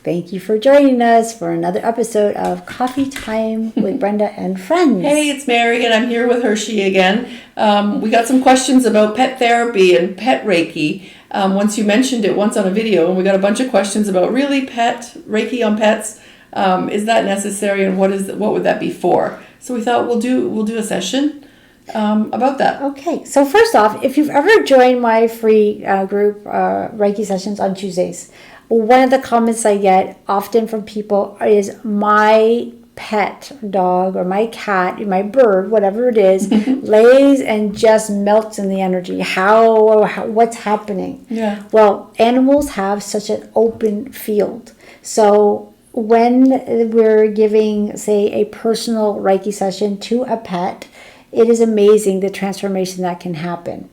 Thank you for joining us for another episode of Coffee Time with Brenda and Friends. Hey, it's Mary, and I'm here with Hershey again. We got some questions about pet therapy and pet Reiki. Once you mentioned it once on a video, and we got a bunch of questions about really pet Reiki on pets. Is that necessary, and what would that be for? So we thought we'll do a session about that. Okay, so first off, if you've ever joined my free group Reiki sessions on Tuesdays, one of the comments I get often from people is my pet dog or my cat, my bird, whatever it is, lays and just melts in the energy. What's happening? Yeah. Well, animals have such an open field. So when we're giving, say, a personal Reiki session to a pet, it is amazing the transformation that can happen.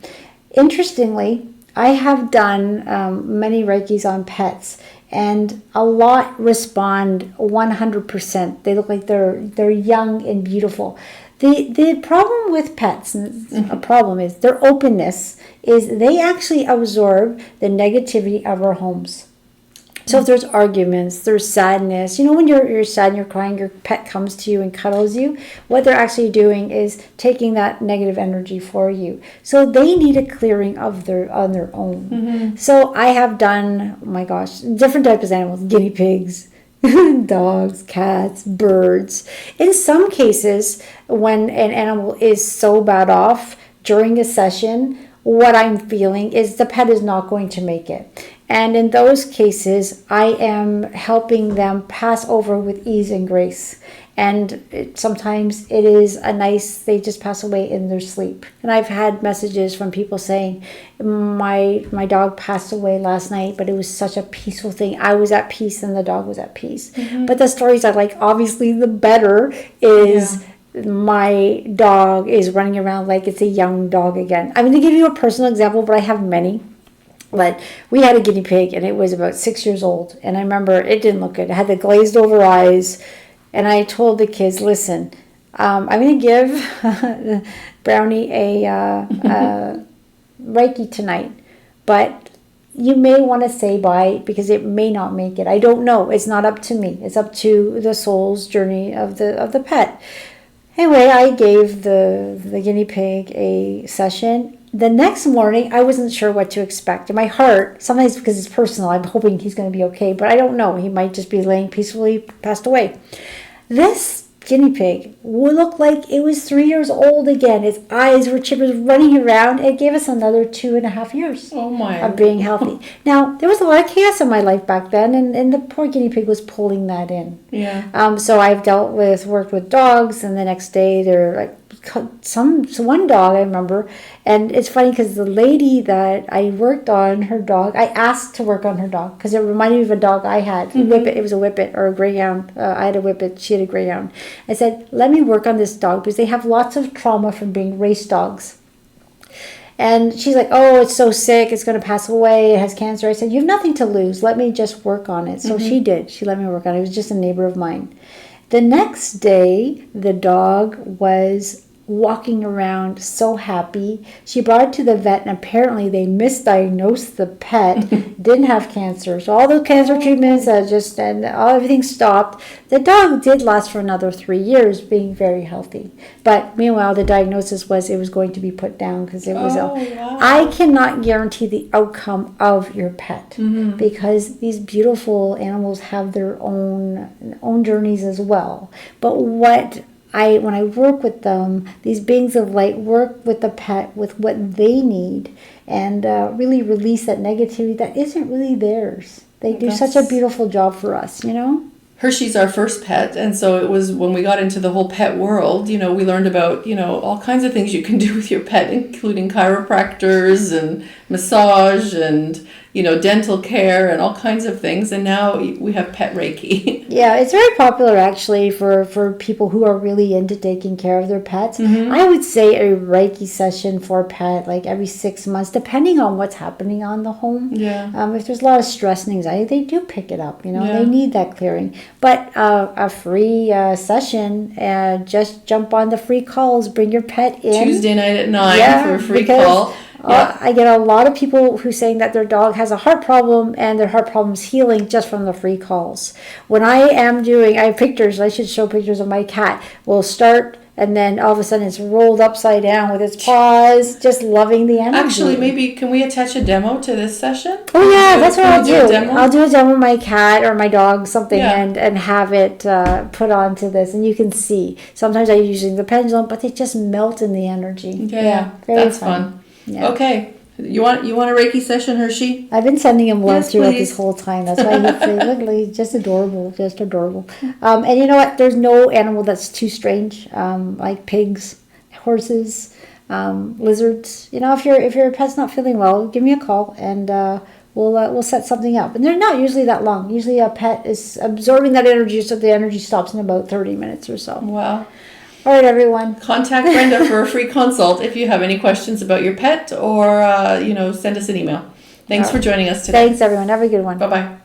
Interestingly, I have done many Reikis on pets, and a lot respond 100%. They look like they're young and beautiful. The problem with pets, a problem is their openness, is they actually absorb the negativity of our homes. So if there's arguments, there's sadness, when you're sad and you're crying, your pet comes to you and cuddles you, what they're actually doing is taking that negative energy for you. So they need a clearing on their own. Mm-hmm. So I have done, oh my gosh, different types of animals, guinea pigs, dogs, cats, birds. In some cases, when an animal is so bad off during a session, what I'm feeling is the pet is not going to make it. And in those cases, I am helping them pass over with ease and grace. And sometimes it is they just pass away in their sleep. And I've had messages from people saying, my dog passed away last night, but it was such a peaceful thing. I was at peace and the dog was at peace. Mm-hmm. But the stories I like, obviously the better is... Yeah. My dog is running around like it's a young dog again. I'm going to give you a personal example, but I have many. But we had a guinea pig, and it was about 6 years old. And I remember it didn't look good. It had the glazed over eyes. And I told the kids, listen, I'm going to give Brownie a Reiki tonight. But you may want to say bye because it may not make it. I don't know. It's not up to me. It's up to the soul's journey of the pet. Anyway, I gave the guinea pig a session. The next morning, I wasn't sure what to expect. In my heart, sometimes because it's personal, I'm hoping he's going to be okay, but I don't know. He might just be laying peacefully, passed away. This guinea pig would look like it was 3 years old again. Its eyes were chippers running around. It gave us another 2.5 years of being healthy. Now, there was a lot of chaos in my life back then, and the poor guinea pig was pulling that in. Yeah. So I've worked with dogs, and the next day they're like, one dog I remember, and it's funny because the lady that I worked on her dog, I asked to work on her dog because it reminded me of a dog I had. Mm-hmm. Whippet, it was a whippet or a greyhound. I had a whippet, she had a greyhound. I said, let me work on this dog because they have lots of trauma from being race dogs. And she's like, oh, it's so sick, it's going to pass away, it has cancer. I said, you have nothing to lose, let me just work on it. So she did. She let me work on it. It was just a neighbor of mine. The next day, the dog was walking around so happy. She brought it to the vet, and apparently they misdiagnosed the pet. Didn't have cancer, so all the cancer treatments everything stopped. The dog did last for another 3 years, being very healthy. But meanwhile, the diagnosis was it was going to be put down because it was ill. Wow. I cannot guarantee the outcome of your pet because these beautiful animals have their own journeys as well. But when I work with them, these beings of light work with the pet with what they need and really release that negativity that isn't really theirs. They do such a beautiful job for us, Hershey's our first pet, and so it was when we got into the whole pet world, we learned about, all kinds of things you can do with your pet, including chiropractors and massage and, dental care and all kinds of things. And now we have pet Reiki. Yeah, it's very popular actually for people who are really into taking care of their pets. Mm-hmm. I would say a Reiki session for a pet, like every 6 months, depending on what's happening on the home. Yeah. If there's a lot of stress and anxiety, they do pick it up, They need that clearing. But a free session, just jump on the free calls, bring your pet in. Tuesday night at 9 for a free call. I get a lot of people who saying that their dog has a heart problem and their heart problem's healing just from the free calls. When I have pictures, I should show pictures of my cat. We'll start and then all of a sudden it's rolled upside down with its paws, just loving the energy. Actually, maybe can we attach a demo to this session? Oh yeah, that's what I'll do. I'll do a demo of my cat or my dog, something, and have it put onto this, and you can see. Sometimes I'm using the pendulum, but they just melt in the energy. Yeah, very that's fun. Yeah. Okay. You want a Reiki session, Hershey? I've been sending him love throughout please. this whole time. That's why he's just adorable, and you know what? There's no animal that's too strange. Like pigs, horses, lizards. You know, if your pet's not feeling well, give me a call and we'll set something up. And they're not usually that long. Usually a pet is absorbing that energy, so the energy stops in about 30 minutes or so. Wow. All right, everyone. Contact Brenda for a free consult if you have any questions about your pet or, send us an email. Thanks for joining us today. Thanks, everyone. Have a good one. Bye-bye.